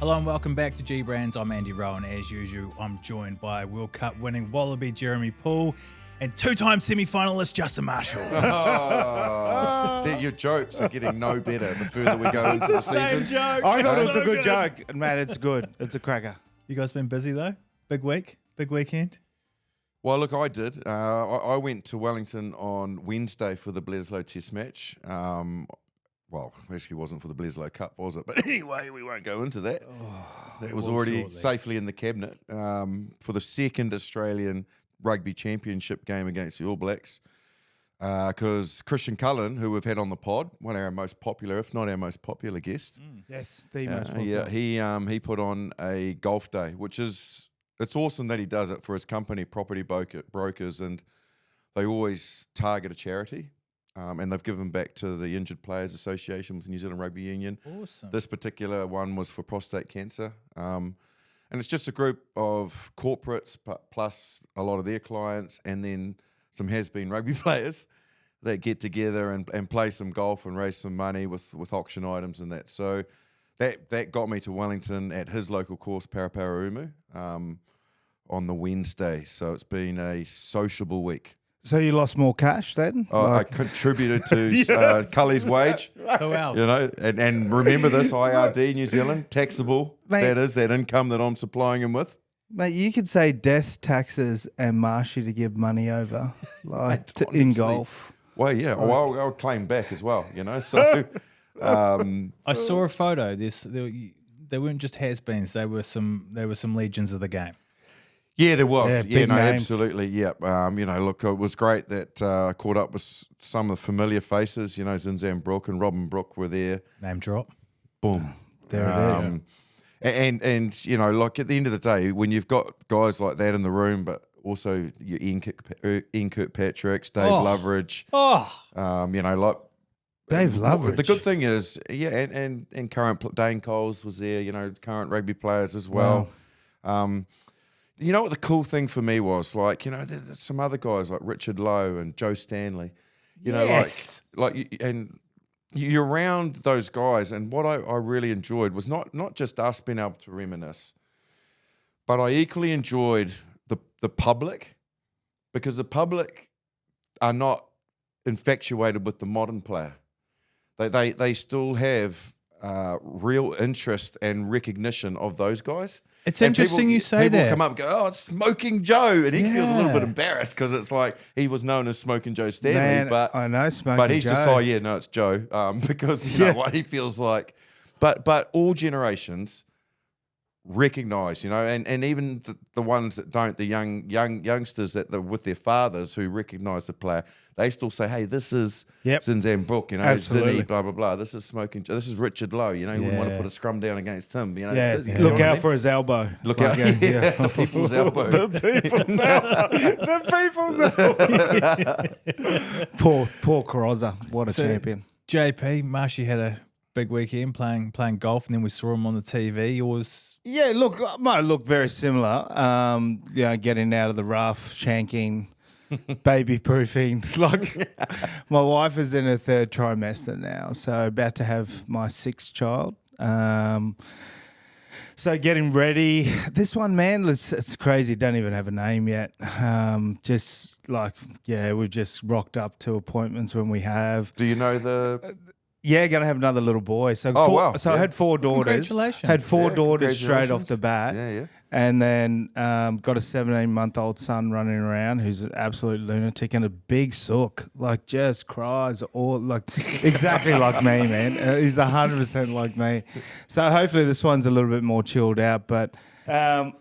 Hello and welcome back to GBRANZ. I'm Andy Rowe, and as usual, I'm joined by World Cup winning Wallaby Jeremy Poole and two-time semi-finalist Justin Marshall. Your jokes are getting no better the further we go into the season. Joke. I thought it was a good joke. Man, it's good. It's a cracker. You guys been busy though? Big week? Big weekend? Well, look, I did. I went to Wellington on Wednesday for the Bledisloe Test match. Well, actually, it wasn't for the Bledisloe Cup, was it? But anyway, we won't go into that. That was already safely in the cabinet for the second Australian Rugby Championship game against the All Blacks. Because Christian Cullen, who we've had on the pod, one of our most popular, if not our most popular guest. Yes, the most popular. Yeah, he put on a golf day, which is, it's awesome that he does it for his company, Property Brokers, and they always target a charity. And they've given back to the Injured Players Association with the New Zealand Rugby Union. Awesome. This particular one was for prostate cancer. And it's just a group of corporates plus a lot of their clients and then some has-been rugby players that get together and play some golf and raise some money with auction items and that. So that got me to Wellington at his local course, Paraparaumu, on the Wednesday. So it's been a sociable week. So you lost more cash then? I contributed to Cully's wage. Who else? You know, and remember this, IRD New Zealand, taxable. Mate. That is that income that I'm supplying him with. Mate, you could say death, taxes, and Marshy to give money over, like in honestly, golf. Well, yeah, I'll claim back as well, you know. So I saw a photo. They weren't just has-beens. They were some legends of the game. yeah, there was. Yeah, Yeah, big no, names. absolutely. Yeah. You know, look, it was great that I caught up with some of the familiar faces. You know, Zinzan Brooke and Robin Brooke were there. Name drop. Boom. There it is. And you know, like at the end of the day, when you've got guys like that in the room, but also your Ian Kirkpatrick, Dave Loveridge, you know, like Dave Loveridge. The good thing is, yeah, and current Dane Coles was there, you know, current rugby players as well. You know what the cool thing for me was, like, you know, there's some other guys like Richard Lowe and Joe Stanley, you know, and you're around those guys, and what I really enjoyed was not just us being able to reminisce, but I equally enjoyed the public, because the public are not infatuated with the modern player. They still have real interest and recognition of those guys. It's And interesting you say people that. come up and go, oh, it's Smoking Joe. And he feels a little bit embarrassed because it's like he was known as Smoking Joe Stanley. Man, but I know Smoking But he's Joe. just, oh, yeah, no, it's Joe. Because you know what he feels like. But all generations recognise, you know, and even the ones that don't, the youngsters that with their fathers who recognise the player, they still say, hey, this is Zinzan Brooke, you know, Absolutely. Zinni, blah, blah, blah. This is Smoking Joe. This is Richard Lowe, you know, you wouldn't want to put a scrum down against him, you know. Yeah, You know look what I out mean? for his elbow. Look Like, out, yeah. people's elbow. The people's elbow. Poor Carozza. What a champion. JP, Marshy had a big weekend playing golf, and then we saw him on the TV. Yours, Yeah, look, might look very similar. You know, getting out of the rough, shanking, baby proofing. Like, my wife is in her third trimester now, so about to have my sixth child. So getting ready. This one, man, it's crazy. Don't even have a name yet. Just like, yeah, we've just rocked up to appointments when we have. Do you know the... Yeah, gonna have another little boy. So wow. So I had four daughters. Congratulations. Had four Yeah, daughters straight off the bat. Yeah. And then got a 17-month-old son running around who's an absolute lunatic and a big sook, like just cries all like exactly like me, man. He's 100% like me. So hopefully this one's a little bit more chilled out. But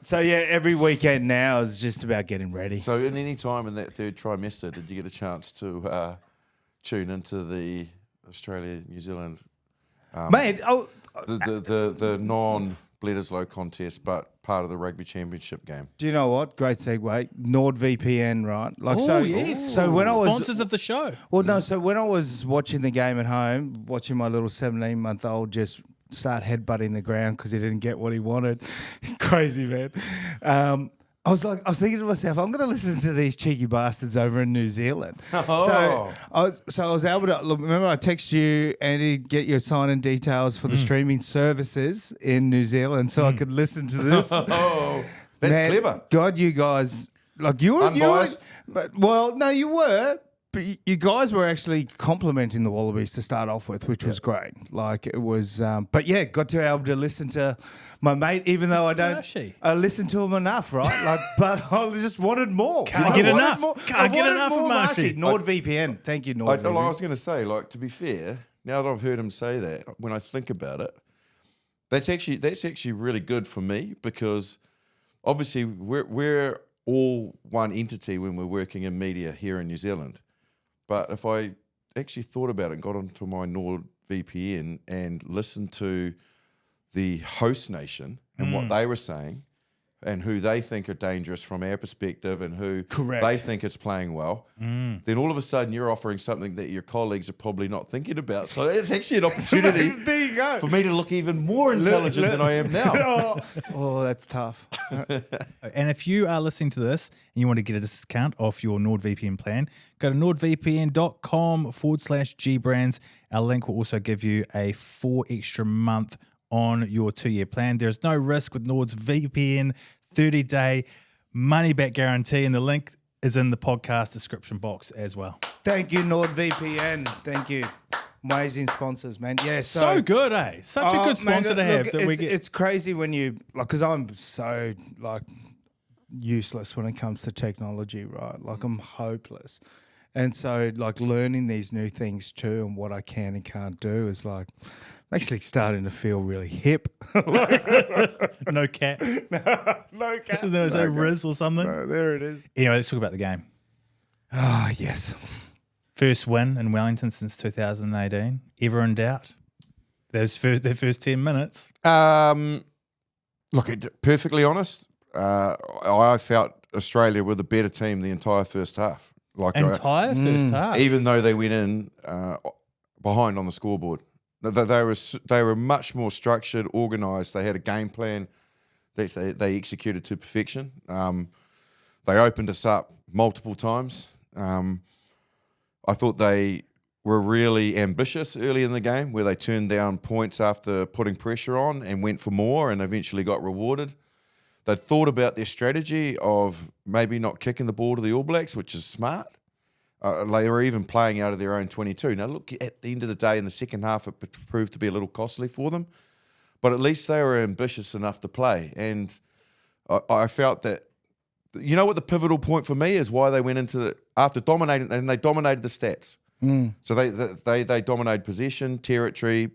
so yeah, every weekend now is just about getting ready. So at any time in that third trimester, did you get a chance to tune into the Australia New Zealand, Mate, the non-Bledisloe contest, but part of the Rugby Championship game? do you know what? Great segue. NordVPN, right? Like yes. So when I was sponsors of the show. Well, no. So when I was watching the game at home, watching my little 17-month-old just start headbutting the ground because he didn't get what he wanted. It's crazy, man. I was thinking to myself, I'm going to listen to these cheeky bastards over in New Zealand. Oh. So I was able to remember I texted you, Andy, get your sign-in details for the streaming services in New Zealand, so I could listen to this. Oh, that's Man, clever. God, you guys, like you were, Unbiased? you were. But you guys were actually complimenting the Wallabies to start off with, which was great. Like it was, but yeah, got to be able to listen to my mate, even though I listen to him enough, right? Like, but I just wanted more. Can't get enough. Can't get enough of Marshy. NordVPN. Thank you, NordVPN. I was going to say, like, to be fair, now that I've heard him say that, when I think about it, that's actually really good for me because obviously we're all one entity when we're working in media here in New Zealand. But if I actually thought about it and got onto my NordVPN and listened to the host nation and what they were saying and who they think are dangerous from our perspective and who they think is playing well, then all of a sudden you're offering something that your colleagues are probably not thinking about. So it's actually an opportunity there you go. for me to look even more intelligent than I am now. Oh, that's tough. And if you are listening to this and you want to get a discount off your NordVPN plan, go to nordvpn.com/GBRANZ. Our link will also give you a 4 extra month on your 2-year plan. There's no risk with Nord's VPN 30-day money-back guarantee, and the link is in the podcast description box as well. Thank you, NordVPN. Thank you. Amazing sponsors, man. Yeah, So good, eh? Such a good sponsor to have. Look, it's crazy when you, like, because I'm so, like, useless when it comes to technology, right? Like, I'm hopeless. And so, like, learning these new things too and what I can and can't do is, like, I'm actually starting to feel really hip. No cat. No cat. There was a Riz or something. No, there it is. Anyway, let's talk about the game. Ah, yes. First win in Wellington since 2018. Ever in doubt? Their first 10 minutes. Look, perfectly honest, I felt Australia were the better team the entire first half. Like First half. even though they went in behind on the scoreboard. They were much more structured, organised. They had a game plan that they executed to perfection. They opened us up multiple times. I thought they were really ambitious early in the game where they turned down points after putting pressure on and went for more and eventually got rewarded. They thought about their strategy of maybe not kicking the ball to the All Blacks, which is smart. They were even playing out of their own 22. Now, look, at the end of the day, in the second half, it proved to be a little costly for them. But at least they were ambitious enough to play. And I felt that, you know what the pivotal point for me is why they went into it after dominating, and they dominated the stats. So they dominated possession, territory,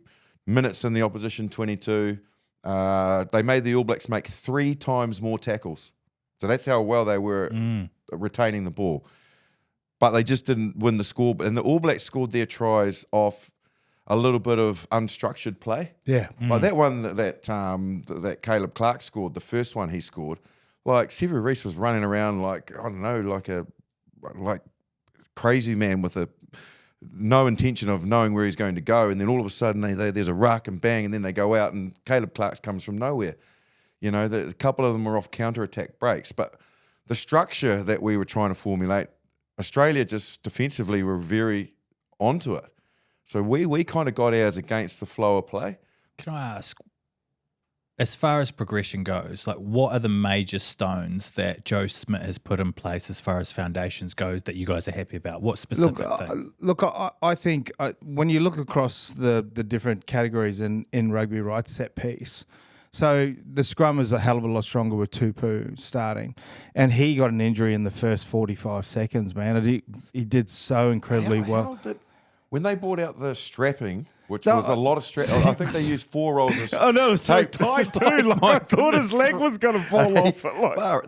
minutes in the opposition 22. They made the All Blacks make 3 times more tackles. So that's how well they were retaining the ball. But they just didn't win the score. And the All Blacks scored their tries off a little bit of unstructured play. Yeah. Like that one that Caleb Clark scored, the first one he scored, like Severy Reece was running around like, I don't know, like crazy man with no intention of knowing where he's going to go. And then all of a sudden there's a ruck and bang, and then they go out and Caleb Clark comes from nowhere. You know, a couple of them were off counter-attack breaks. But the structure that we were trying to formulate, Australia just defensively were very onto it. So we kind of got ours against the flow of play. Can I ask, as far as progression goes, like what are the major stones that Joe Schmidt has put in place as far as foundations goes that you guys are happy about? What specific things? Look, I think when you look across the different categories in rugby, right, set piece. So the scrum is a hell of a lot stronger with Tupu starting. And he got an injury in the first 45 seconds, man. And he did so incredibly well. When they brought out the strapping, which was a lot of strap, I think they used 4 rolls of Oh, no, it was so tight too. Like, I thought his leg was going to fall off.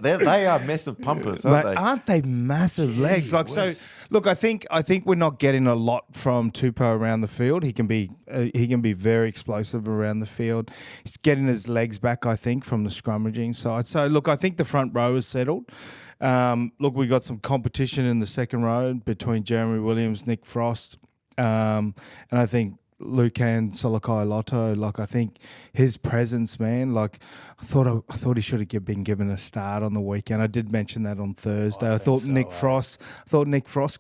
They are massive pumpers, aren't they? Aren't they massive legs? Like so. Look, I think we're not getting a lot from Tupou around the field. He can be very explosive around the field. He's getting his legs back, I think, from the scrummaging side. So look, I think the front row is settled. Look, we got some competition in the second row between Jeremy Williams, Nick Frost, and I think Lucan Solakai-Lotto, like I think his presence, man, like I thought he should have been given a start on the weekend. I did mention that on Thursday. I thought Nick Frost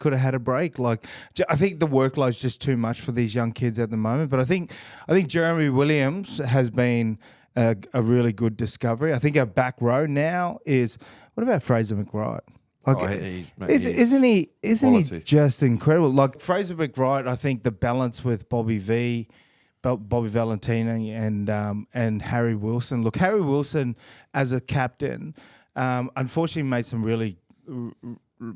could have had a break. Like I think the workload's just too much for these young kids at the moment. But I think Jeremy Williams has been a really good discovery. I think our back row now is, what about Fraser McReight? Like, isn't he just incredible? Like Fraser McReight, I think the balance with Bobby Valentini and Harry Wilson. Look, Harry Wilson as a captain, unfortunately made some really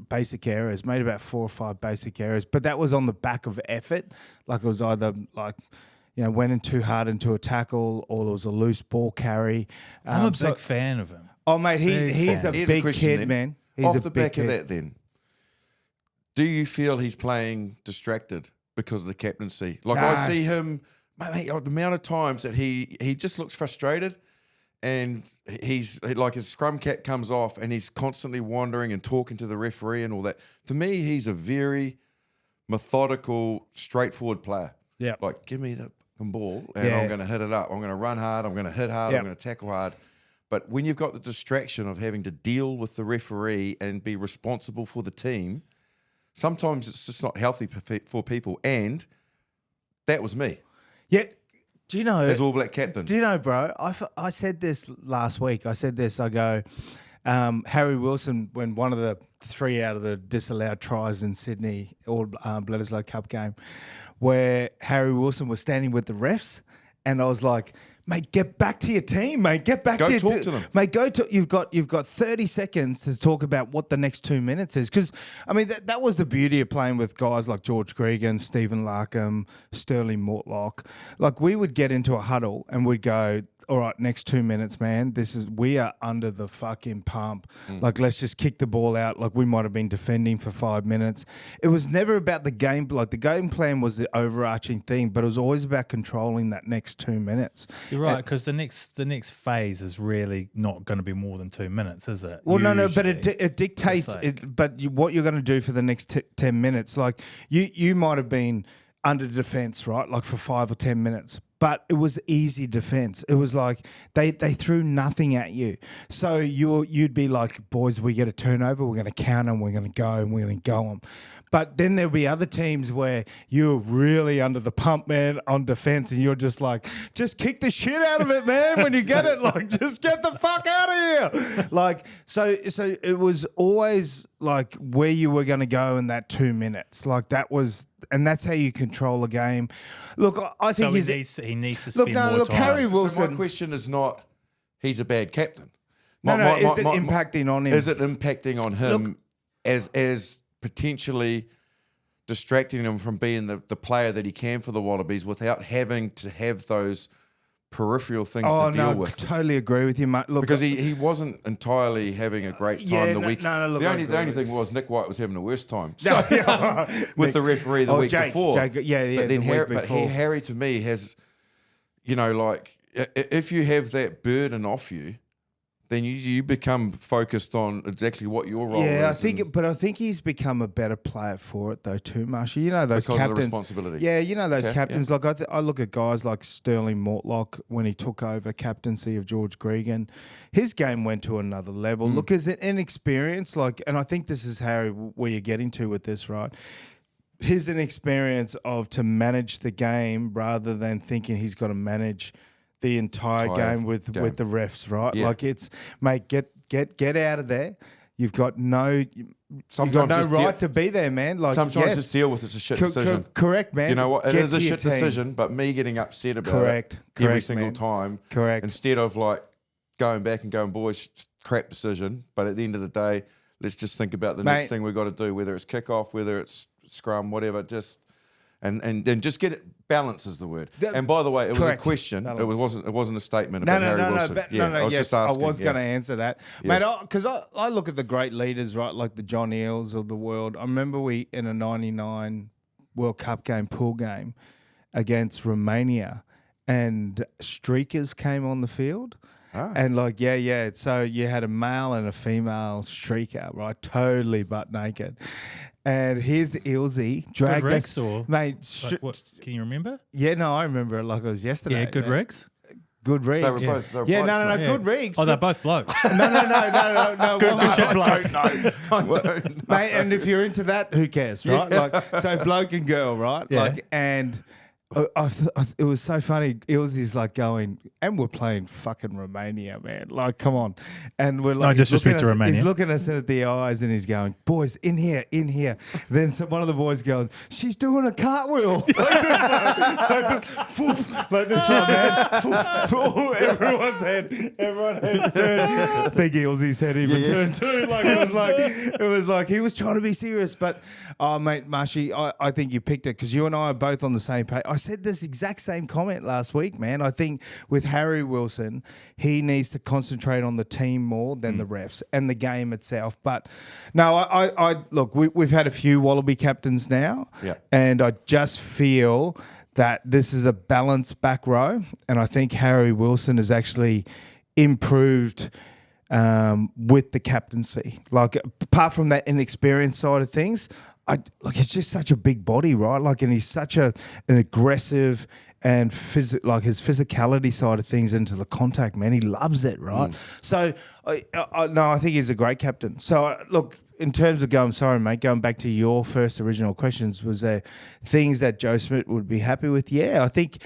basic errors. Made about 4 or 5 basic errors, but that was on the back of effort. Like it was either like, went in too hard into a tackle, or it was a loose ball carry. I'm a big fan of him. Oh mate, he's a big kid, then. man. Off the back of that, then, do you feel he's playing distracted because of the captaincy? Like I see him, mate, the amount of times that he just looks frustrated, and he's like his scrum cap comes off, and he's constantly wandering and talking to the referee and all that. To me, he's a very methodical, straightforward player. Yeah, like give me the ball, and I'm going to hit it up. I'm going to run hard. I'm going to hit hard. I'm going to tackle hard. But when you've got the distraction of having to deal with the referee and be responsible for the team, sometimes it's just not healthy for people. And that was me. Yeah. Do you know? As All Black captain. Do you know, bro? I said this last week. I go, Harry Wilson, when one of the 3 out of the disallowed tries in Sydney, or Bledisloe Cup game, where Harry Wilson was standing with the refs, and I was like, mate, get back to your team, mate. Get back to your talk to them. Mate, you've got 30 seconds to talk about what the next 2 minutes is. Because, I mean, that was the beauty of playing with guys like George Gregan, Stephen Larkham, Sterling Mortlock. Like, we would get into a huddle and we'd go, all right, next 2 minutes, man, we are under the fucking pump. Like, let's just kick the ball out. Like, we might have been defending for 5 minutes. It was never about the game. Like, the game plan was the overarching thing, but it was always about controlling that next 2 minutes. You're right, because the next phase is really not going to be more than 2 minutes, is it? Well, no, but it dictates. What you're going to do for the next 10 minutes, like you might have been under defence, right? Like for 5 or 10 minutes. But it was easy defence. It was like they threw nothing at you. So you'd be like, boys, we get a turnover, we're going to counter them, we're going to go, and we're going to go them. But then there'll be other teams where you're really under the pump, man, on defence, and you're just like, just kick the shit out of it, man, when you get it. Like, just get the fuck out of here. Like, so it was always like where you were going to go in that 2 minutes. Like, that was... And that's how you control a game. Look, I think he needs to spend more time. Harry Wilson. So my question is not he's a bad captain. Is it impacting on him? Is it impacting on him as potentially distracting him from being the player that he can for the Wallabies without having to have those peripheral things to deal with? I totally agree with you, mate. Look, because he wasn't entirely having a great time the week. The only thing was Nick White was having the worst time. So, with the referee the week before. But then Harry to me has, like if you have that burden off you, then you become focused on exactly what your role is. Yeah, I think he's become a better player for it though too, Marshall. You know those because captains. Of the responsibility. Yeah, you know those captains. Yeah. Like I look at guys like Sterling Mortlock when he took over captaincy of George Gregan. His game went to another level. Look, as an inexperience, and I think this is Harry where you're getting to with this, right? His inexperience to manage the game rather than thinking he's got to manage the entire game with the refs, right? Yeah. Like it's, mate, get out of there. You've got no right to be there, man. Like sometimes just deal with it's a shit decision. Correct, man. You know what? It is a shit decision, but me getting upset about it every single time. Correct. Instead of like going back and going, boys, crap decision. But at the end of the day, let's just think about the next thing we've got to do, whether it's kickoff, whether it's scrum, whatever. Just and just get it. Balance is the word. And by the way, it was a question. Balance. It wasn't a statement about Harry Wilson. I was just asking. I was going to answer that, mate. Because I look at the great leaders, right, like the John Eales of the world. I remember we in a '99 World Cup game, pool game against Romania, and streakers came on the field. And like, yeah. So you had a male and a female streaker, right? Totally butt naked. And here's Ilzy dragged Good us, rigs or mate. like what? Can you remember? Yeah, no, I remember it like it was yesterday. Yeah, good man. rigs. Good rigs. They were both. They were Yeah, blokes, no, mate. good rigs. Oh, they're both blokes. No. One was a bloke. I don't know. Mate, and if you're into that, who cares, right? Like, so bloke and girl, right? Yeah. Like, and it was so funny. Ilzy's like going, and we're playing fucking Romania, man. Like, come on. And we're like, No disrespect to Romania. He's looking us in the eyes and he's going, boys, in here. Then one of the boys going, she's doing a cartwheel. Like this, man. Oh, everyone's head's turned. I think Ilzy's head even turned too. Like it was like he was trying to be serious. But mate, Marshy, I think you picked it because you and I are both on the same page. I said this exact same comment last week, man. I think with Harry Wilson, he needs to concentrate on the team more than the refs and the game itself. But no, I look, we've had a few Wallaby captains now, and I just feel that this is a balanced back row, and I think Harry Wilson has actually improved with the captaincy. Like, apart from that inexperienced side of things, he's just such a big body, right? Like, and he's such an aggressive and like his physicality side of things into the contact, man. He loves it, right? So, I think he's a great captain. So, look, in terms of going back to your first original questions, was there things that Joe Schmidt would be happy with? Yeah, I think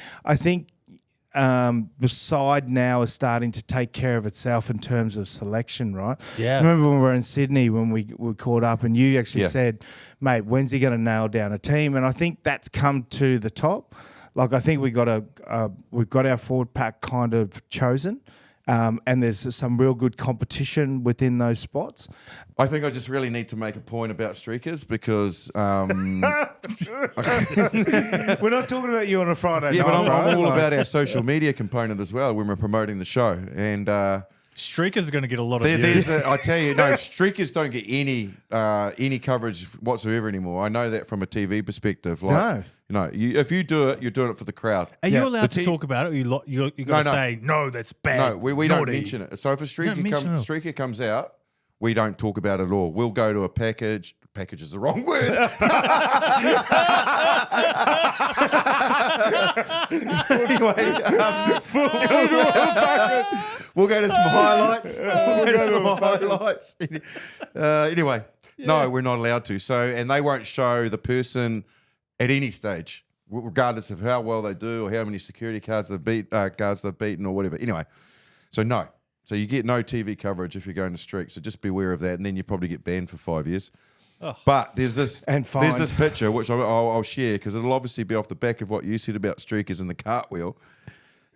the side now is starting to take care of itself in terms of selection, right? Yeah. Remember when we were in Sydney when we caught up and you actually said, mate, when's he going to nail down a team? And I think that's come to the top. Like, I think we've got our forward pack kind of chosen. And there's some real good competition within those spots. I think I just really need to make a point about streakers because we're not talking about you on a Friday night. but I'm all like, about our social media component as well when we're promoting the show. And Streakers are going to get a lot of views. I tell you, no, streakers don't get any coverage whatsoever anymore. I know that from a TV perspective. Like, if you do it, you're doing it for the crowd. Are you allowed to talk about it? Or you got to say, no, that's bad. No, we don't mention it. So if a streaker comes out, we don't talk about it at all. We'll go to a package. Package is the wrong word. Anyway, we'll go to some highlights. Anyway, no, we're not allowed to. So, and they won't show the person at any stage, regardless of how well they do or how many security guards they've beaten or whatever. Anyway, so no. So you get no TV coverage if you're going to streak. So just beware of that, and then you probably get banned for 5 years. Oh. But there's this picture which I'll share because it'll obviously be off the back of what you said about streakers and the cartwheel,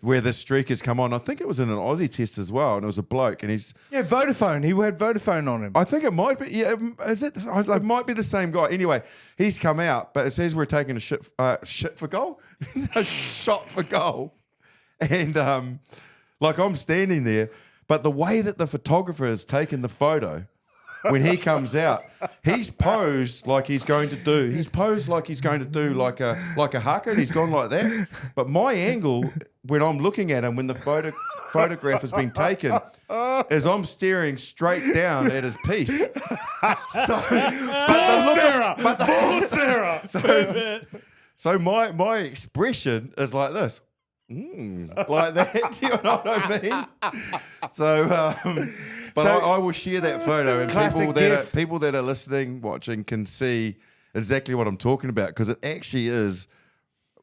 where the streakers come on. I think it was in an Aussie test as well, and it was a bloke, and he's Vodafone. He had Vodafone on him. I think it might be. Yeah, is it? It might be the same guy. Anyway, he's come out, but it says we're taking a shit for goal, a shot for goal, and like I'm standing there. But the way that the photographer has taken the photo, when he comes out, he's posed like he's going to do. He's posed like he's going to do like a haka, and he's gone like that. But my angle, when I'm looking at him, when the photograph has been taken, is I'm staring straight down at his piece. So my expression is like this. Like that, do you know what I mean? So, I will share that photo, and people that are listening, watching, can see exactly what I'm talking about because it actually is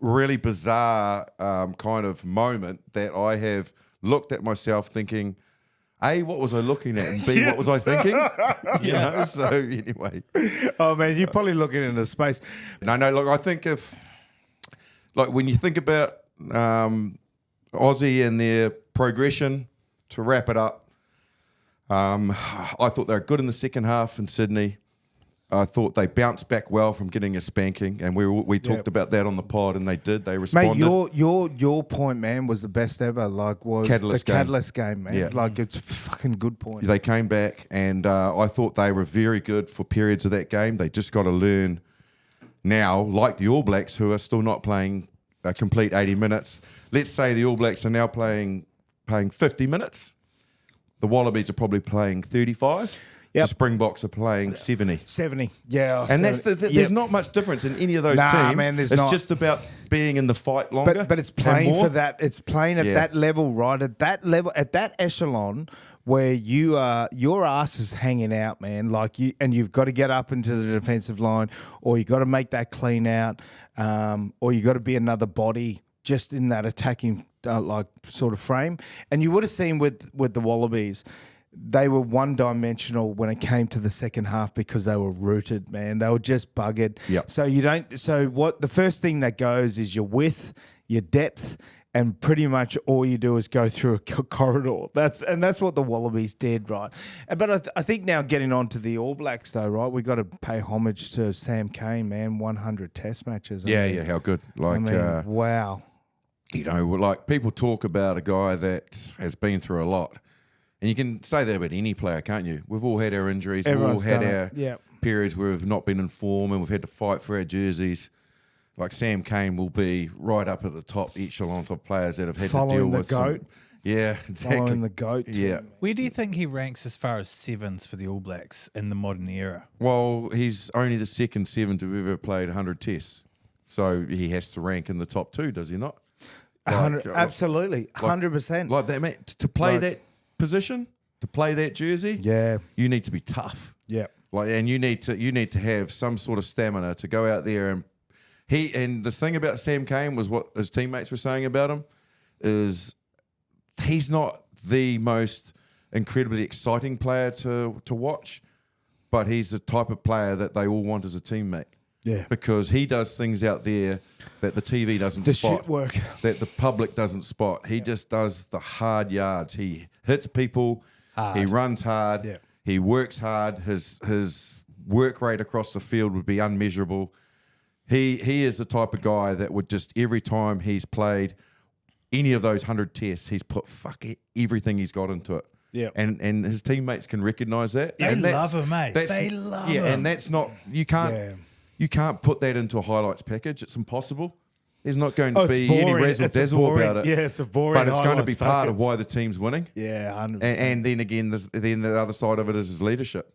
really bizarre kind of moment that I have looked at myself thinking, A, what was I looking at, and B, what was I thinking? You know. So anyway, oh man, you're probably looking into space. No. Look, I think when you think about Aussie and their progression, to wrap it up, I thought they were good in the second half in Sydney. I thought they bounced back well from getting a spanking, and we talked about that on the pod, and they did. They responded. Mate, your point, man, was the best ever. Like, was Catalyst game, man. Yeah. Like, it's a fucking good point. They came back, and I thought they were very good for periods of that game. They just got to learn now, like the All Blacks, who are still not playing a complete 80 minutes. Let's say the All Blacks are now playing 50 minutes the Wallabies are probably playing 35. Yep. The Springboks are playing 70. 70, yeah. And 70. there's not much difference in any of those Nah, teams. man, there's it's not. just about being in the fight longer. But it's and playing more. for that. It's playing at that level, right? At that level, at that echelon where you are, your ass is hanging out, man. Like you've got to get up into the defensive line, or you got to make that clean out, or you got to be another body just in that attacking sort of frame. And you would have seen with the Wallabies, they were one-dimensional when it came to the second half because they were rooted, man. They were just buggered. Yep. So the first thing that goes is your width, your depth, and pretty much all you do is go through a corridor. That's what the Wallabies did, right? But I think now getting on to the All Blacks, though, right? We got to pay homage to Sam Cane, man. 100 Test matches. Yeah, how good. Like, wow. You know, like people talk about a guy that has been through a lot. And you can say that about any player, can't you? We've all had our injuries. Everyone's we've all had done our periods where we've not been in form and we've had to fight for our jerseys. Like Sam Cane will be right up at the top echelon of players that have had to deal with goat. Yeah, exactly. Following the GOAT. Yeah. Where do you think he ranks as far as sevens for the All Blacks in the modern era? Well, he's only the second seven to have ever played 100 tests. So he has to rank in the top two, does he not? 100, absolutely, 100%. Like that, mate. To play that position, to play that jersey, you need to be tough. Yeah. Like, and you need to have some sort of stamina to go out there and the thing about Sam Cane was what his teammates were saying about him is he's not the most incredibly exciting player to watch, but he's the type of player that they all want as a teammate. Yeah. Because he does things out there that the TV doesn't The spot. shit work. That the public doesn't spot. He just does the hard yards. He hits people. Hard. He runs hard. Yeah. He works hard. His work rate across the field would be unmeasurable. He is the type of guy that would just, every time he's played any of those 100 tests, he's put everything he's got into it. Yeah. And his teammates can recognise that. They And love him, mate. They love him. And that's not, you can't put that into a highlights package. It's impossible. There's not going to be any razzle dazzle about it. Yeah, it's a boring. But it's going to be highlights part of package. why the team's winning. Yeah, 100%. And then again, then the other side of it is his leadership.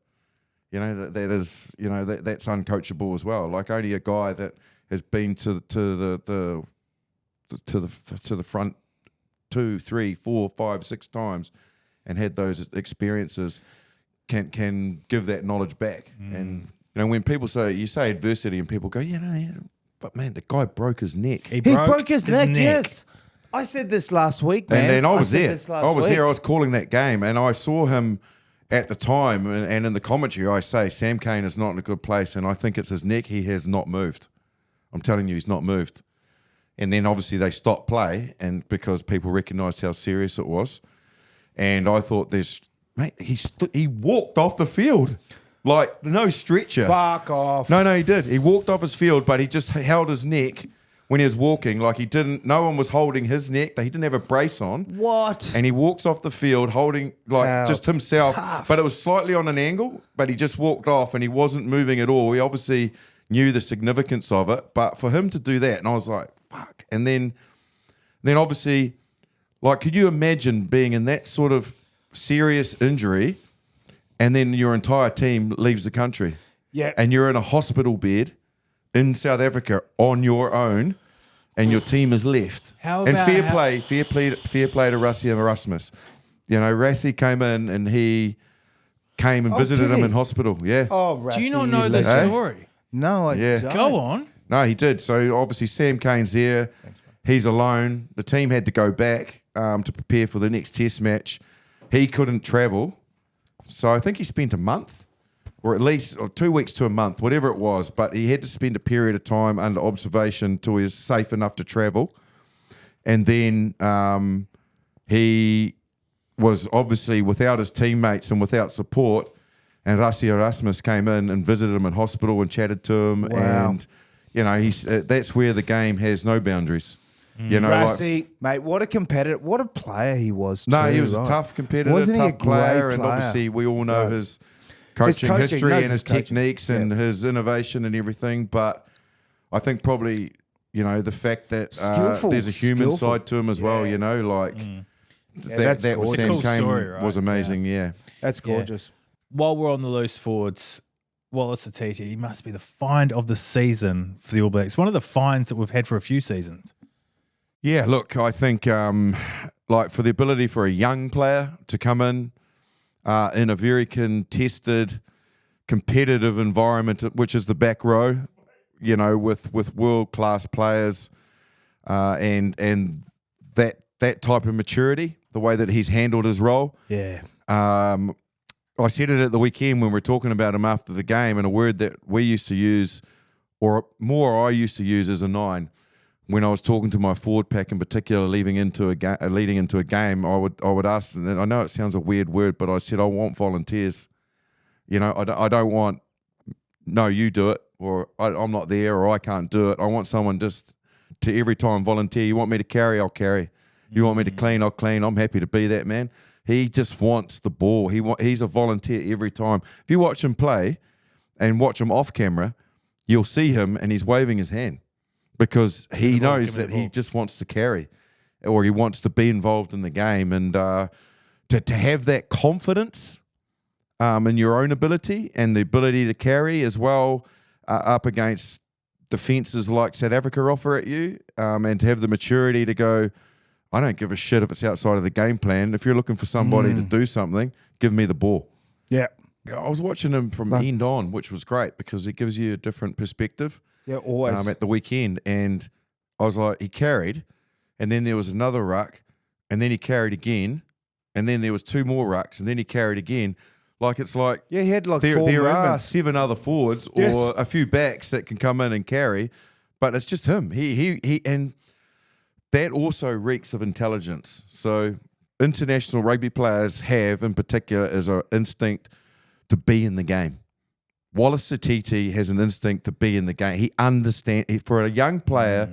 You know, that is, you know, that's uncoachable as well. Like only a guy that has been to the front 2, 3, 4, 5, 6 times and had those experiences can give that knowledge back. And you know, when people you say adversity and people go, you know, but man, the guy broke his neck. He broke his neck. Yes, I said this last week, man. And I was said there. this last I was week. there. I was calling that game, and I saw him at the time. And in the commentary, I say Sam Cane is not in a good place, and I think it's his neck. He has not moved. I'm telling you, he's not moved. And then obviously they stopped play, and because people recognised how serious it was, and I thought, mate, he walked off the field. Like, no stretcher. Fuck off. No, he did. He walked off his field, but he just held his neck when he was walking. Like, no one was holding his neck. He didn't have a brace on. What? And he walks off the field holding, just himself. Tough. But it was slightly on an angle, but he just walked off and he wasn't moving at all. He obviously knew the significance of it. But for him to do that, and I was like, fuck. And then obviously, like, could you imagine being in that sort of serious injury and then your entire team leaves the country? Yeah. And you're in a hospital bed in South Africa on your own and your team is left. Fair play to Rassie and Erasmus. You know, Rassie came in and he came and visited him in hospital. Yeah. Oh, Rassie, do you not know the story? No, I don't. Go on. No, he did. So obviously Sam Cane's there. He's alone. The team had to go back to prepare for the next test match. He couldn't travel. So I think he spent a month or at least 2 weeks to a month, whatever it was. But he had to spend a period of time under observation till he was safe enough to travel. And then he was obviously without his teammates and without support. And Rassie Erasmus came in and visited him in hospital and chatted to him. Wow. And, you know, that's where the game has no boundaries. You know, Rassie, mate, what a competitor, what a player he was. No, too, he was right? a tough competitor, Wasn't he tough a player, great and player? obviously we all know his coaching history knows and his coaching. techniques and his innovation and everything. But I think probably, you know, the fact that Skillful, there's a human skillful. side to him as well, you know, like that's that was gorgeous. Sam Cool Kane story, right? was amazing. Yeah. That's gorgeous. While we're on the loose forwards, Wallace Sititi, he must be the find of the season for the All Blacks. One of the finds that we've had for a few seasons. Yeah, look, I think like for the ability for a young player to come in a very contested, competitive environment, which is the back row, you know, with world-class players and that type of maturity, the way that he's handled his role. Yeah. I said it at the weekend when we were talking about him after the game, and a word that we used to use, or more I used to use as a 9, when I was talking to my forward pack in particular, leading into a game, I would ask, and I know it sounds a weird word, but I said I want volunteers. You know, I don't want, no, you do it, or I'm not there, or I can't do it. I want someone just to every time volunteer. You want me to carry, I'll carry. You want me to clean, I'll clean. I'm happy to be that man. He just wants the ball. He's a volunteer every time. If you watch him play and watch him off camera, you'll see him and he's waving his hand because he knows that he just wants to carry or he wants to be involved in the game. And to have that confidence in your own ability and the ability to carry as well up against defences like South Africa offer at you and to have the maturity to go, I don't give a shit if it's outside of the game plan. If you're looking for somebody to do something, give me the ball. Yeah. I was watching him from end on, which was great because it gives you a different perspective. Yeah, always. At the weekend. And I was like, he carried, and then there was another ruck, and then he carried again, and then there was 2 more rucks, and then he carried again. Like, it's like, Yeah, he had like there 4 are movements. 7 other forwards Yes. or a few backs that can come in and carry, but it's just him. He and that also reeks of intelligence. So international rugby players have, in particular, is an instinct to be in the game. Wallace Sititi has an instinct to be in the game. He understands, for a young player,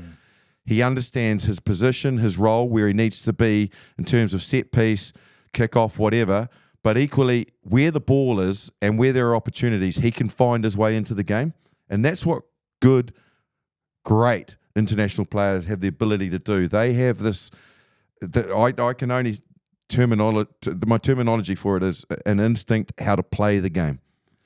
he understands his position, his role, where he needs to be in terms of set piece, kick off, whatever. But equally, where the ball is and where there are opportunities, he can find his way into the game. And that's what good, great international players have the ability to do. They have this, I can only, my terminology for it is an instinct how to play the game.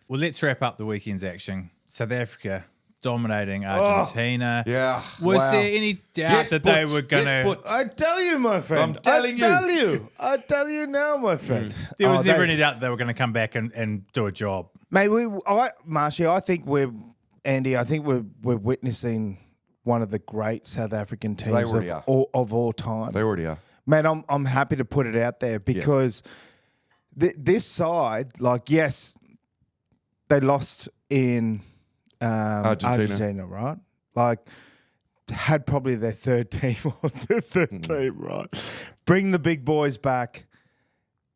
Well, let's wrap up the weekend's action. South Africa dominating Argentina. Yeah. Was there any doubt that they were going to... I tell you, my friend. I'm telling you. I tell you now, my friend. There was never any doubt that they were going to come back and do a job. Mate, Marshy, I think we're witnessing one of the great South African teams of all time. They already are. Mate, I'm happy to put it out there because this side, like, yes, they lost in Argentina, right? Like, had probably their third team or their third team, right? Bring the big boys back.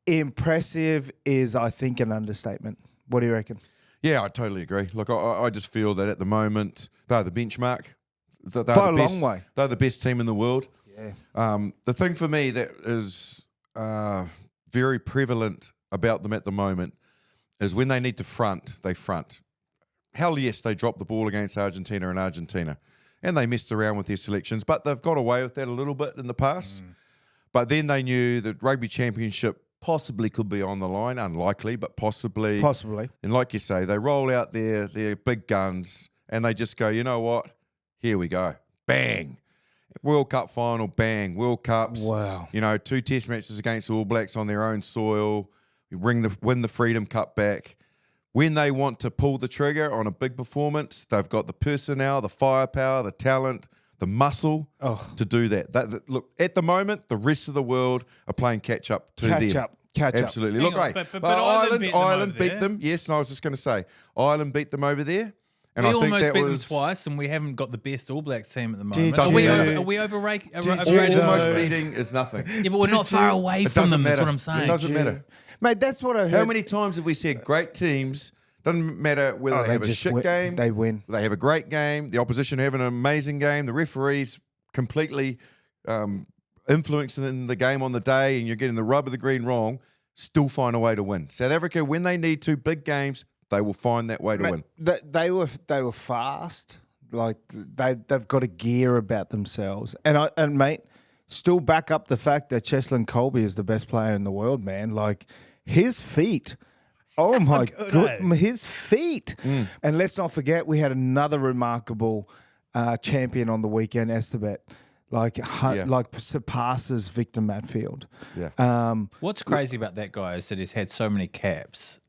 Impressive is, I think, an understatement. What do you reckon? Yeah, I totally agree. Look, I just feel that at the moment, they're the benchmark. They're By a the best, long way. They're the best team in the world. Yeah. The thing for me that is very prevalent about them at the moment is when they need to front, they front. Hell yes, they dropped the ball against Argentina and they messed around with their selections, but they've got away with that a little bit in the past. But then they knew that Rugby Championship possibly could be on the line, unlikely, but possibly. Possibly. And like you say, they roll out their big guns and they just go, you know what? Here we go. Bang. World Cup final, bang. World Cups. Wow. You know, 2 test matches against All Blacks on their own soil. Win the Freedom Cup back. When they want to pull the trigger on a big performance, they've got the personnel, the firepower, the talent, the muscle to do that. Look, at the moment, the rest of the world are playing catch up to them. Catch up. Absolutely. Hang Look, on, hey, but Ireland beat beat them. Yes, and I was just going to say, Ireland beat them over there. And We I think almost that beat was them twice, and we haven't got the best All Blacks team at the Did moment. you- Are we overrated? almost beating is nothing. Yeah, but we're not far away It from doesn't them. That's matter. what I'm saying. It doesn't matter. Mate, that's what I heard. How many times have we said great teams? Doesn't matter whether they have a shit game. They win. They have a great game. The opposition have an amazing game. The referees completely influencing the game on the day, and you're getting the rub of the green wrong. Still find a way to win. South Africa, when they need to, big games, they will find that way to win. They were fast. Like they've got a gear about themselves. And mate, still back up the fact that Cheslin Colby is the best player in the world, man. Like, his feet. Oh, my God. His feet. And let's not forget, we had another remarkable champion on the weekend, Etzebeth. Like surpasses Victor Matfield. Yeah. What's crazy about that guy is that he's had so many caps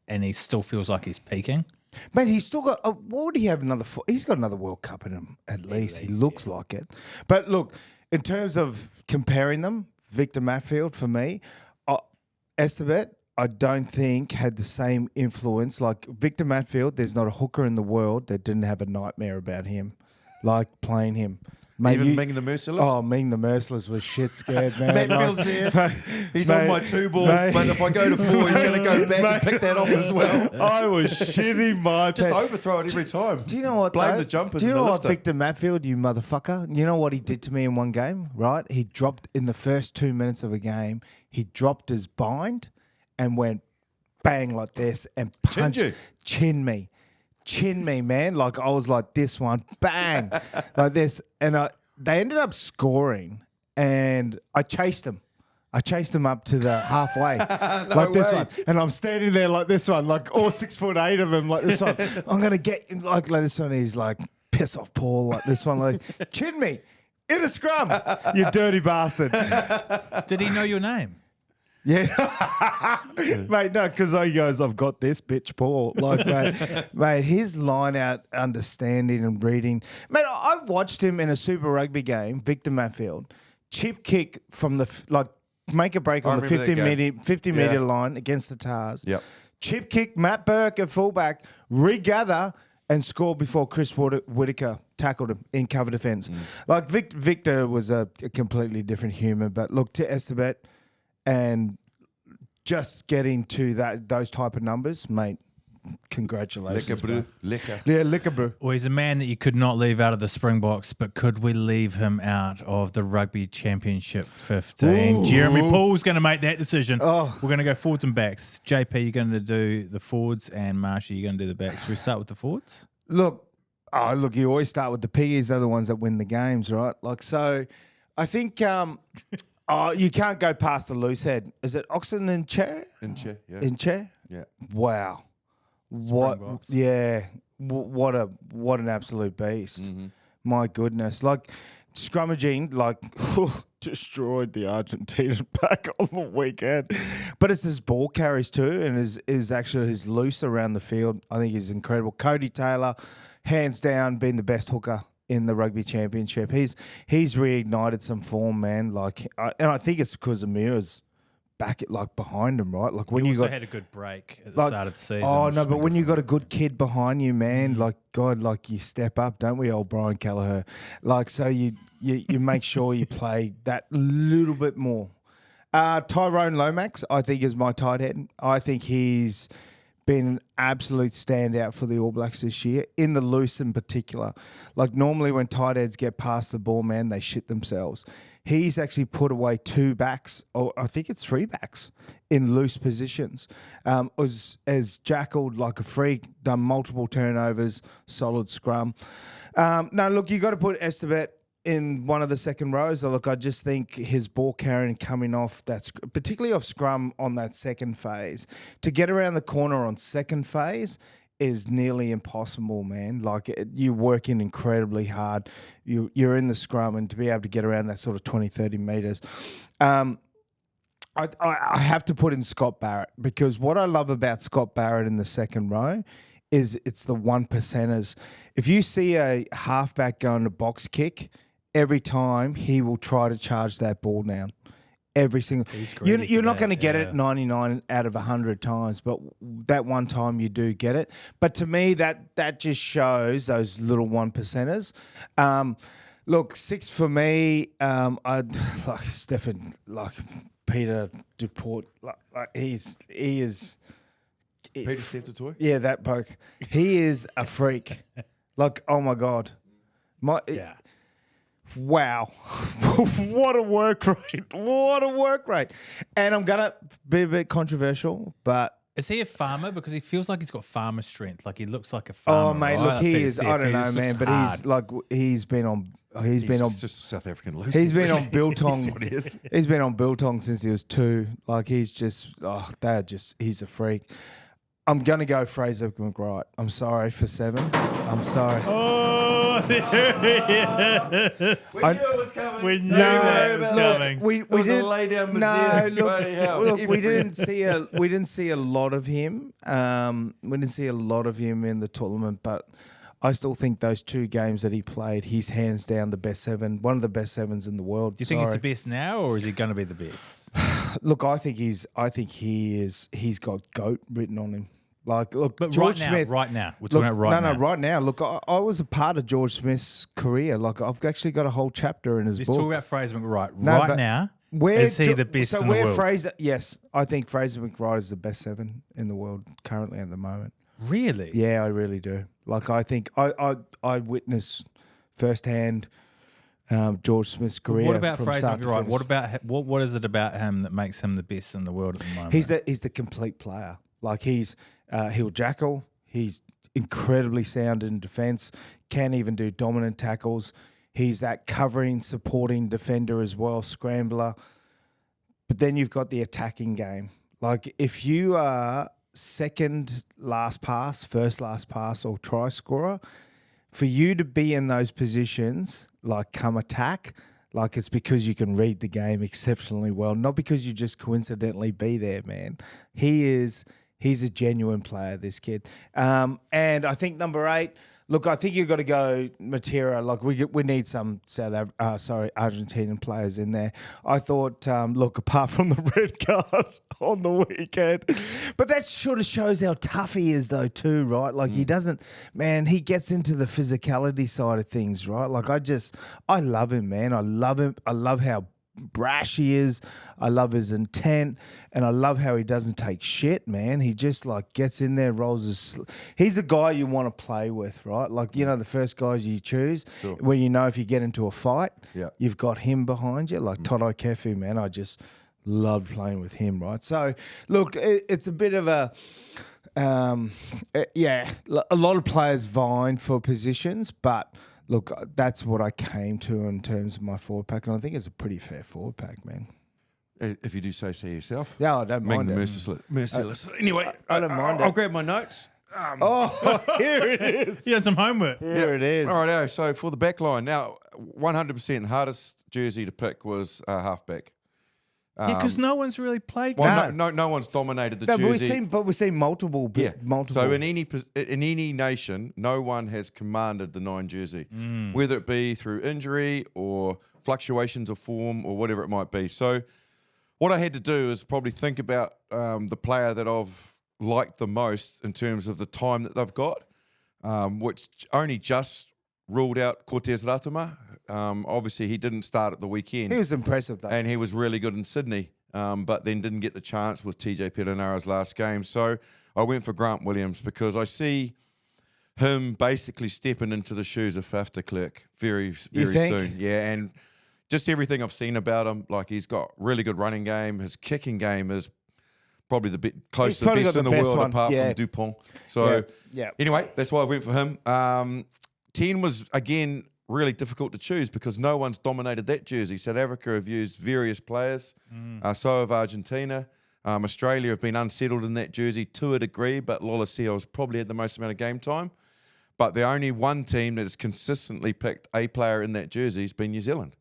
and he still feels like he's peaking. Man, he's still got. What would he have another? He's got another World Cup in him at least. He looks like it. But look, in terms of comparing them, Victor Matfield for me, Etzebeth, I don't think had the same influence. Like Victor Matfield, there's not a hooker in the world that didn't have a nightmare about him, like playing him. Mate, Even Ming the Merciless? Oh, Ming the Merciless was shit scared, man. Matfield's there. He's on my 2 ball, but if I go to 4, he's going to go back and pick that off as well. I was shitting my Just pants. overthrow it every time. Do you know what? Blame though? the jumpers. Do you and know the what, lifter. Victor Matfield, you motherfucker? You know what he did to me in one game, right? He dropped in the first 2 minutes of a game. He dropped his bind and went bang like this and chin me, man. Like I was like this one, bang, like this, and they ended up scoring, and I chased them. I chased them up to the halfway, like this one, and I'm standing there like this one, like all 6'8" of them, like this one. I'm gonna get like this one. He's like, piss off, Paul, like this one, like chin me in a scrum, you dirty bastard. Did he know your name? Yeah, mate. No, because he goes, I've got this bitch, Paul. Like, mate, his line out understanding and reading. Mate, I watched him in a Super Rugby game, Victor Matfield, chip kick from the make a break on the 50 meter line against the Tars. Yep. Chip kick, Matt Burke at fullback, regather and score before Chris Whitaker tackled him in cover defence. Like Victor was a completely different human, but look to Etzebeth. And just getting to those type of numbers, mate, congratulations. Liquor. Yeah, liquor, bro. Well, he's a man that you could not leave out of the Springboks, but could we leave him out of the Rugby Championship 15? Ooh. Jeremy Paul's going to make that decision. Oh. We're going to go forwards and backs. JP, you're going to do the forwards, and Marsha, you're going to do the backs. Should we start with the forwards? Look, you always start with the piggies. They're the ones that win the games, right? Like, so I think... you can't go past the loose head. Is it Oxen and Chair? In chair, yeah. In Chair? Yeah. Wow. What? Yeah. What an absolute beast. Mm-hmm. My goodness. Like, scrummaging, like, destroyed the Argentina back on the weekend. But it's his ball carries too, and is actually his loose around the field. I think he's incredible. Cody Taylor, hands down, been the best hooker in the Rugby Championship. He's reignited some form, man. Like, and I think it's because Amira's back behind him, right? Like when he you also had a good break at the start of the season. Oh no, but when you got a good kid behind you, man, like God, like you step up, don't we, old Brian Kelleher? Like so, you make sure you play that little bit more. Tyrone Lomax, I think, is my tight end. I think he's been an absolute standout for the All Blacks this year, in the loose in particular. Like normally when tight ends get past the ball, man, they shit themselves. He's actually put away 2 backs, or I think it's 3 backs, in loose positions. Has jackled like a freak, done multiple turnovers, solid scrum. No, look, you got to put Etzebeth in one of the second rows. Look, I just think his ball carrying coming off that, particularly off scrum on that second phase, to get around the corner on second phase is nearly impossible, man. Like you're working incredibly hard. You're in the scrum, and to be able to get around that sort of 20, 30 meters. I have to put in Scott Barrett, because what I love about Scott Barrett in the second row is it's the 1%ers. If you see a halfback going to box kick, every time he will try to charge that ball down. Every single, you're not going to get it 99 out of 100 times, but that one time you do get it. But to me, that just shows those little 1%ers. Look, 6 for me. I like Stefan, like Peter Duport. Like he is. Peter Steph the toy. Yeah, that bloke. He is a freak. Like, oh my God, wow. What a work rate. What a work rate. And I'm going to be a bit controversial, but... Is he a farmer? Because he feels like he's got farmer strength. Like he looks like a farmer. Oh, mate, right? look, he is. I don't know, man, but hard. he's been on He's been on just a South African loose. He's been on biltong. That's what he is. He's been on biltong since he was 2. Like he's just, he's a freak. I'm gonna go Fraser McReight. I'm sorry for 7. I'm sorry. Oh, there he is. We knew it was coming. We knew it was coming. We didn't lay down. Look, we didn't see a lot of him. We didn't see a lot of him in the tournament, but I still think those 2 games that he played, he's hands down the best 7, one of the best 7s in the world. Do you think he's the best now, or is he going to be the best? Look, I think he is. He's got GOAT written on him. Like, look, But George Smith. right now. We're talking about right now. No, right now. Look, I was a part of George Smith's career. Like, I've actually got a whole chapter in his Let's book. talk about Fraser McReight. No, Right but now, Where is he the best in the world? Fraser? Yes, I think Fraser McReight is the best 7 in the world currently at the moment. Really? Yeah, I really do. Like, I think I witnessed firsthand George Smith's career. What about from Fraser start to McReight? finish. What about what is it about him that makes him the best in the world at the moment? He's the complete player. Like he'll jackal. He's incredibly sound in defence. Can even do dominant tackles. He's that covering, supporting defender as well, scrambler. But then you've got the attacking game. Like if you are second last pass, first last pass, or try scorer, for you to be in those positions, like come attack, like it's because you can read the game exceptionally well, not because you just coincidentally be there, man. He's a genuine player, this kid. And I think number 8, look, I think you've got to go Matera. Like we need some Argentinian players in there. I thought, look, apart from the red card on the weekend, but that sort of shows how tough he is, though, too, right? Like he doesn't, man. He gets into the physicality side of things, right? Like I love him, man. I love him. I love how brash he is. I love his intent, and I love how he doesn't take shit, man. He just like gets in there, rolls his. He's a guy you want to play with, right? Like the first guys you choose, where you know if you get into a fight, you've got him behind you. Like Toto Kefu, man. I just loved playing with him, right? So look, it's a bit of a. A lot of players vying for positions, but. Look, that's what I came to in terms of my forward pack, and I think it's a pretty fair forward pack, man. If you do say so yourself. Yeah, I don't mind it. Merciless. Anyway, I don't mind it. I'll grab my notes. Here it is. You had some homework. Here it is. All right, so for the back line, now 100% hardest jersey to pick was halfback. Because no one's really played. Well, no one's dominated the jersey. But we've seen multiple. So in any nation, no one has commanded the 9 jersey, whether it be through injury or fluctuations of form or whatever it might be. So what I had to do is probably think about the player that I've liked the most in terms of the time that they've got, which only just ruled out Cortez Ratuma. Obviously, he didn't start at the weekend. He was impressive, though. And he was really good in Sydney, but then didn't get the chance with TJ Perenara's last game. So I went for Grant Williams because I see him basically stepping into the shoes of Faf de Klerk very soon. Yeah, and just everything I've seen about him, like he's got really good running game. His kicking game is probably the bit close to the best in the world apart from Dupont. So anyway, that's why I went for him. 10 was, again, really difficult to choose because no one's dominated that jersey. South Africa have used various players. So have Argentina. Australia have been unsettled in that jersey to a degree, but Lolaseo's probably had the most amount of game time. But the only one team that has consistently picked a player in that jersey has been New Zealand,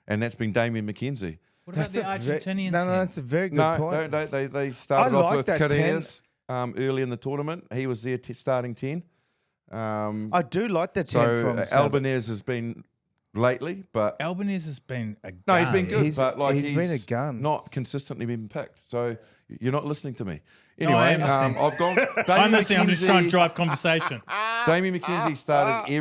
and that's been Damien McKenzie. What about the Argentinian team? No, that's a very good point. No, they started off with Cadenas early in the tournament. He was their starting 10. I do like that 10 from Albanese has been lately, but Albanese has been a gun. no, he's been good, but like he's been a gun. Not consistently been picked. So you're not listening to me. Anyway, No, I am I've gone. I'm listening. I'm just trying to drive conversation. Damien McKenzie started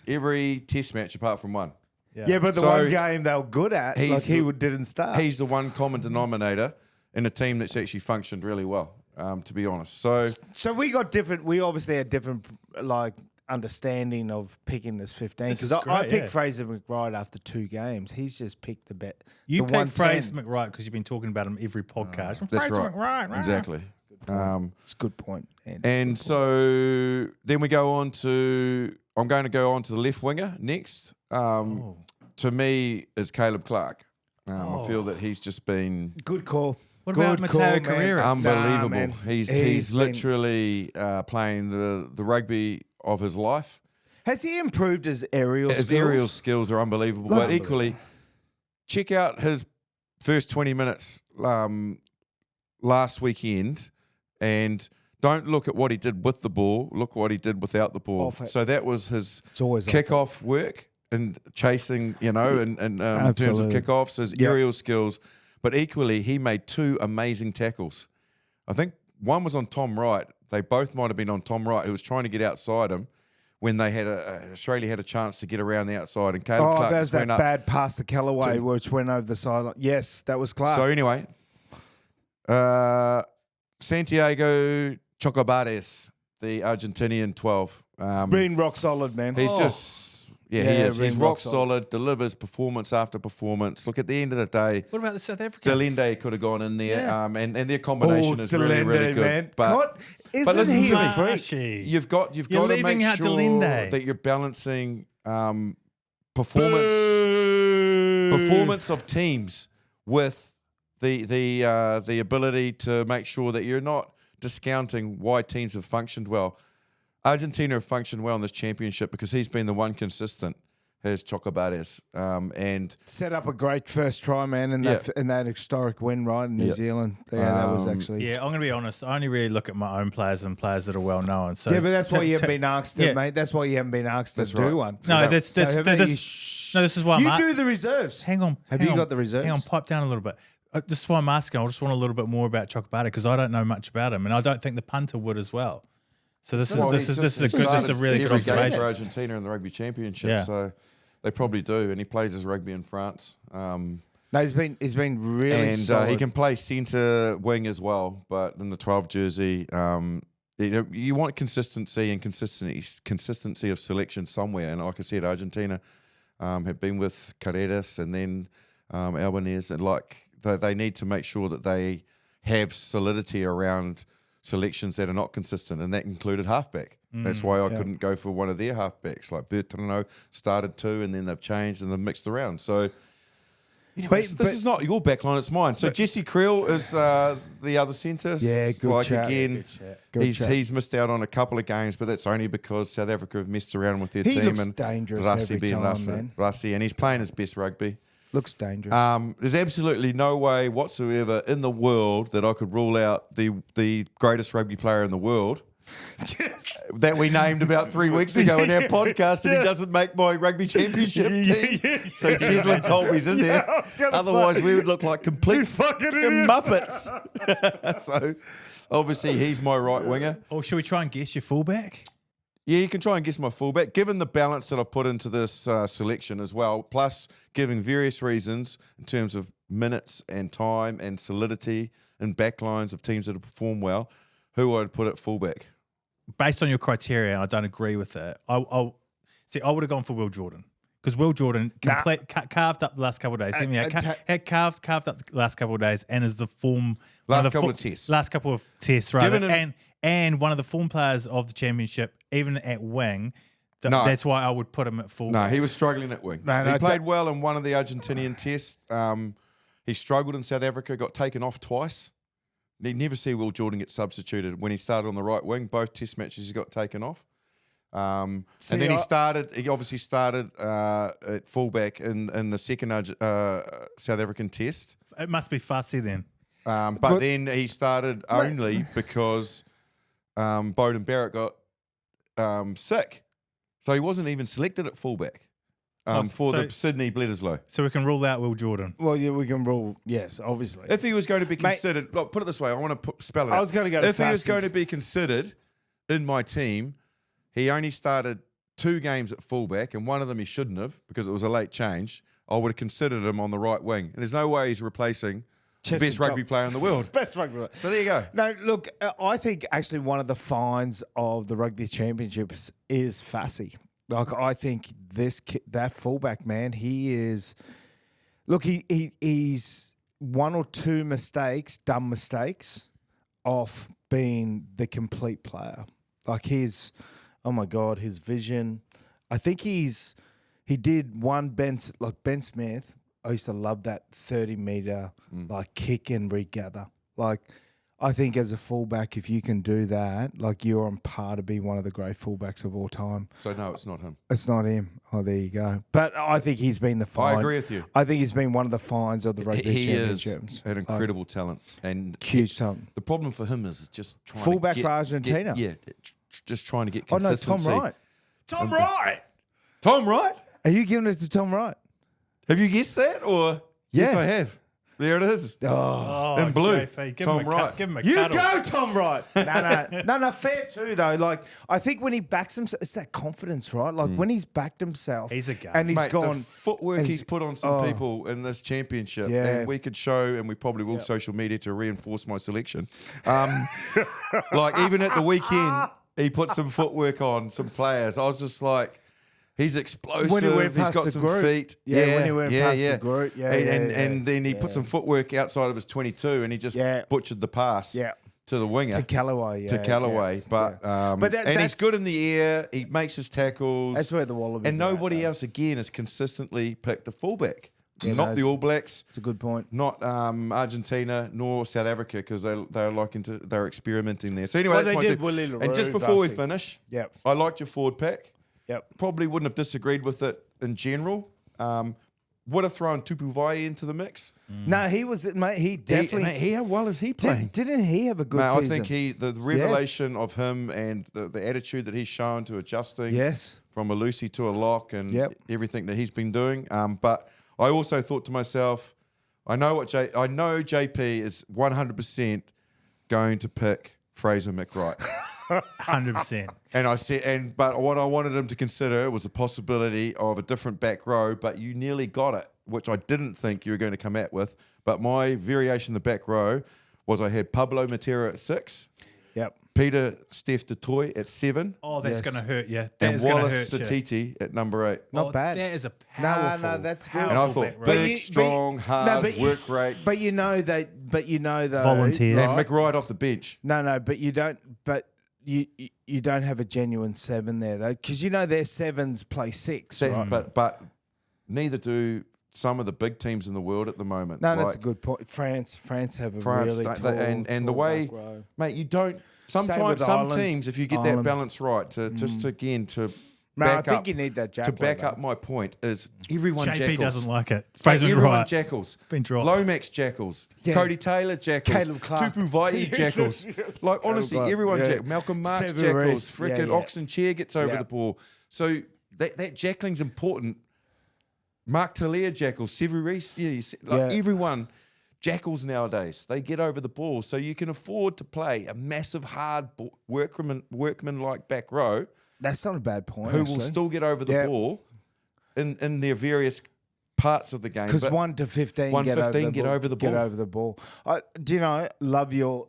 every test match apart from one. Yeah, but the one game they were good at, like he didn't start. He's the one common denominator in a team that's actually functioned really well, to be honest. So we got different. We obviously had different like understanding of picking this 15 because I picked Fraser McReight after 2 games. He's just picked the bet. You picked Fraser McReight because you've been talking about him every podcast. That's Fraser right. McReight. Exactly. It's a good point. And so then we go on to I'm going to go on to the left winger next. To me, is Caleb Clark. I feel that he's just been Good call. What about Mateo Carreras? unbelievable. man. He's been- literally playing the rugby of his life. Has he improved his aerial His skills? aerial skills are unbelievable. But equally, check out his first 20 minutes last weekend and don't look at what he did with the ball. Look what he did without the ball. So that was his kickoff work and chasing, in terms of kickoffs, his aerial skills. But equally, he made 2 amazing tackles. I think one was on Tom Wright. They both might have been on Tom Wright, who was trying to get outside him when they had Australia had a chance to get around the outside. And Caleb Clark there's that went up. bad pass to Callaway, which went over the sideline. Yes, that was Clark. So anyway, Santiago Chocobares, the Argentinian 12. Been rock solid, man. He's he is. He's been rock rock solid, delivers performance after performance. Look, at the end of the day, What about the South Africans? Delende could have gone in there, Yeah. and their combination is really, really good. Man. But God, isn't listen he to a me. freak? Marshy. you've got to leaving make out sure Delende. that you're balancing performance of teams with the ability to make sure that you're not discounting why teams have functioned well. Argentina have functioned well in this championship because he's been the one consistent, has Chocobares, and Set up a great first try, man, in that historic win, right, in New Zealand. Yeah, that was actually... Yeah, I'm going to be honest. I only really look at my own players and players that are well known. So Yeah, but that's why you haven't been asked to, mate. That's why you haven't been asked to do one. No, No, this is why You I'm do the reserves. Hang on. Have hang you on, got the reserves? Hang on, pipe down a little bit. This is why I'm asking. I just want a little bit more about Chocobares because I don't know much about him, and I don't think the punter would as well. So this is a really good every game observation. for Argentina in the Rugby Championship. Yeah. So they probably do, and he plays his rugby in France. No, he's been really And solid. he can play centre wing as well, but in the 12 jersey, you want consistency and consistency of selection somewhere. And like I said, Argentina have been with Carreras and then Albanese, and they need to make sure that they have solidity around selections that are not consistent, and that included halfback. That's why I couldn't go for one of their halfbacks. Like Bertrand started 2, and then they've changed and they've mixed around. So this is not your backline, it's mine. So Jesse Creel is the other centre. Yeah, good chat. Again, he's missed out on a couple of games, but that's only because South Africa have messed around with their He team. looks And dangerous Rassi every being time, man. Rassi, and he's playing his best rugby. Looks dangerous. There's absolutely no way whatsoever in the world that I could rule out the greatest rugby player in the world that we named about 3 weeks ago in our podcast, and he doesn't make my Rugby Championship team. So Cheslin Colby's in there. Otherwise, we would look like complete fucking Muppets. So obviously, he's my right winger. Or should we try and guess your fullback? Yeah, you can try and guess my fullback, given the balance that I've put into this selection as well, plus giving various reasons in terms of minutes and time and solidity and backlines of teams that have performed well. Who I'd put at fullback? Based on your criteria, I don't agree with it. I would have gone for Will Jordan because Will Jordan carved up the last couple of days. Had carved up the last couple of days and is the form Last couple of tests, rather, and one of the form players of the championship, even at wing. That's why I would put him at fullback. No, he was struggling at wing. He played well in one of the Argentinian tests. He struggled in South Africa, got taken off twice. You never see Will Jordan get substituted. When he started on the right wing, both test matches he got taken off. And then he obviously started at fullback in the second South African test. It must be fussy then. But then he started only because Bowden Barrett got sick. So he wasn't even selected at fullback for the Sydney Bledisloe. So we can rule out Will Jordan. Well, yeah, we can rule, yes, obviously. If he was going to be considered, look, put it this way, I want to spell it out. I was going to go to If he was going to be considered in my team, he only started 2 games at fullback, and one of them he shouldn't have because it was a late change. I would have considered him on the right wing. And there's no way he's replacing the best rugby player in the world. Best rugby player. So there you go. No, look, I think actually one of the finds of the Rugby Championships is Fassi. Like, I think that fullback, man, he is... Look, he's 1 or 2 dumb mistakes, off being the complete player. Like, oh my God, his vision, I think he did one Ben Smith. I used to love that 30-meter like kick and regather. Like, I think as a fullback, if you can do that, like you're on par to be one of the great fullbacks of all time. So no, it's not him. It's not him. Oh, there you go. But I think he's been the find. I agree with you. I think he's been one of the finds of the Rugby Championships. Is an incredible talent and Huge talent. The problem for him is just trying Fullback to get, for Argentina. Just trying to get Oh, no, consistency. Tom Wright. Tom Wright. Tom Wright. Are you giving it to Tom Wright? Have you guessed that or? Yes, Yeah. I have. There it is. Oh. In blue. JP, Tom Wright. Give him a You cuddle. go, Tom Wright. No, fair too, though. Like, I think when he backs himself, it's that confidence, right? Like, when he's backed himself. He's a gun. And he's Mate, gone. the footwork and he's put on some oh. people in this championship, Yeah. and we could show, and we probably will social media to reinforce my selection. Like even at the weekend, he put some footwork on some players. I was just like, he's explosive. When he went He's past got the some group. feet. Yeah, when he went past the group. Yeah, and then he put some footwork outside of his 22, and he just butchered the pass. Yeah. To the winger. To Callaway, yeah. To Callaway. Yeah, but yeah. and that's- he's good in the air. He makes his tackles. That's where the Wallabies And are at, nobody though. else, again, has consistently picked a fullback. Yeah, Not no, the it's- All Blacks, It's a good point. not Argentina, nor South Africa, because they're experimenting there. So anyway, Well, that's they my did team. Willie And just LaRue, before we Vasi. finish, Yep. I liked your forward pack. Yep. Probably wouldn't have disagreed with it in general. Would have thrown Tupuvai into the mix. No, he was, mate, he definitely. How well is he playing? Didn't he have a good Mate, season? I think the revelation of him and the attitude that he's shown to adjusting Yes. from a Lucy to a lock and Yep. everything that he's been doing. But I also thought to myself, I know JP is 100% going to pick Fraser McReight. 100%. But what I wanted him to consider was a possibility of a different back row, but you nearly got it, which I didn't think you were going to come out with. But my variation in the back row was I had Pablo Matera at 6, Yep. Peter Steph Dutoy at 7, Oh, that's Yes. going to hurt you. That and is going to Wallace hurt you. Satiti at number 8. Not bad. That is a No, powerful, that's good. powerful And I thought back row. big, strong, hard, work rate, But you know that. But you know though. Volunteers. and McReight off the bench. No. But you don't. But you don't have a genuine 7 there though, because you know their 7s play 6. Right? But neither do some of the big teams in the world at the moment. No, that's Like a good point. France have a France, really tall, and the tall way, back row. mate, you don't. Same Sometimes with some Ireland. teams, if you get that Ireland. balance right, to just again to No, I back think up, you need that to jackal, back though. up my point is everyone JP jackals. doesn't like it. Mate, Fraser everyone McReight. jackals. Been dropped. Lomax jackals. Yeah. Cody Taylor jackals. Caleb Clark. Tupu Vai Yes, jackals. yes. Like Caleb honestly, Clark, everyone yeah. jackals. Malcolm Marks Severin jackals. Reese, Frickin' yeah. Oxen Chair gets over Yeah. the ball. So that jackling's important. Mark Talia jackals. Sevu Reese. Yeah. Everyone jackals nowadays. They get over the ball. So you can afford to play a massive, hard workman-like back row That's not a bad point. who will still get over the ball in their various parts of the game. Because But 1 to 15 1 get 15 get over the ball. Get over the ball. Do you know? Love your.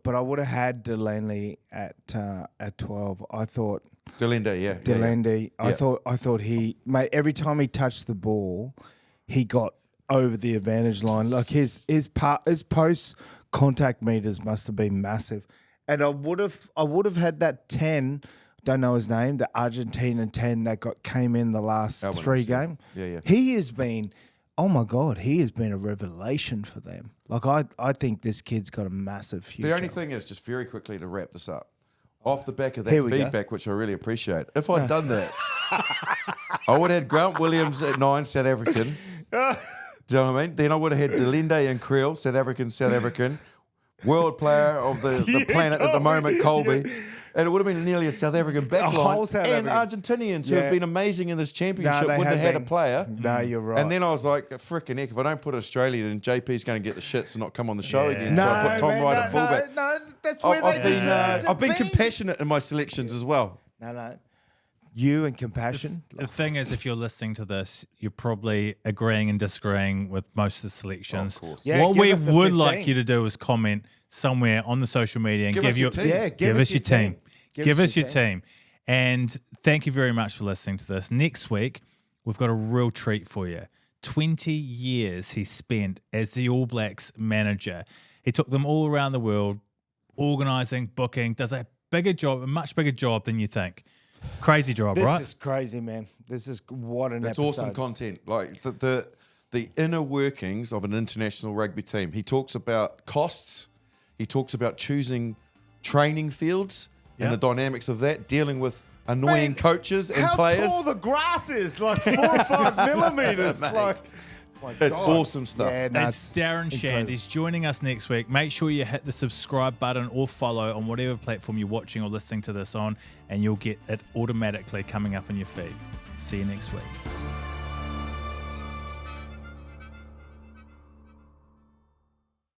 But I would have had Delaney at 12. I thought Delende, yeah. Delaney. Yeah. I thought he mate every time he touched the ball, he got over the advantage line. Like his post contact meters must have been massive. And I would have had that 10. Don't know his name. The Argentina 10 that came in the last Albert, 3 yeah. games. Yeah. He has been. Oh my God, he has been a revelation for them. Like I think this kid's got a massive future. The only thing is, just very quickly to wrap this up, off the back of that Here we go. feedback, which I really appreciate, if I'd done that, I would have had Grant Williams at 9, South African. Do you know what I mean? Then I would have had Delende and Creel, South African, world player of the planet at the moment, Colby. And it would have been nearly a South African whole backline. South And African. Argentinians who Yeah. have been amazing in this championship they wouldn't have had a been. player. No, you're right. And then I was like, frickin' heck, if I don't put Australia, then JP's going to get the shits and not come on the show again. So I put Tom Wright at fullback. No, that's where they deserve to I've been be. compassionate in my selections as well. No. You and compassion. The thing is, if you're listening to this, you're probably agreeing and disagreeing with most of the selections. Of course. Yeah, What give we us a would 15. like you to do is comment somewhere on the social media and Give give us your your team. Yeah, give us your team. Give us your team. team. And thank you very much for listening to this. Next week, we've got a real treat for you. 20 years he spent as the All Blacks manager. He took them all around the world, organising, booking, does a much bigger job than you think. Crazy job, This right? is crazy, man. This is what an It's episode. awesome content. Like the inner workings of an international rugby team. He talks about costs. He talks about choosing training fields and the dynamics of that, dealing with annoying coaches and players. How tall the grass is, like 4 or 5 millimeters. Like, my It's God. awesome stuff. Yeah, no, It's Darren Shand. He's joining us next week. Make sure you hit the subscribe button or follow on whatever platform you're watching or listening to this on, and you'll get it automatically coming up in your feed. See you next week.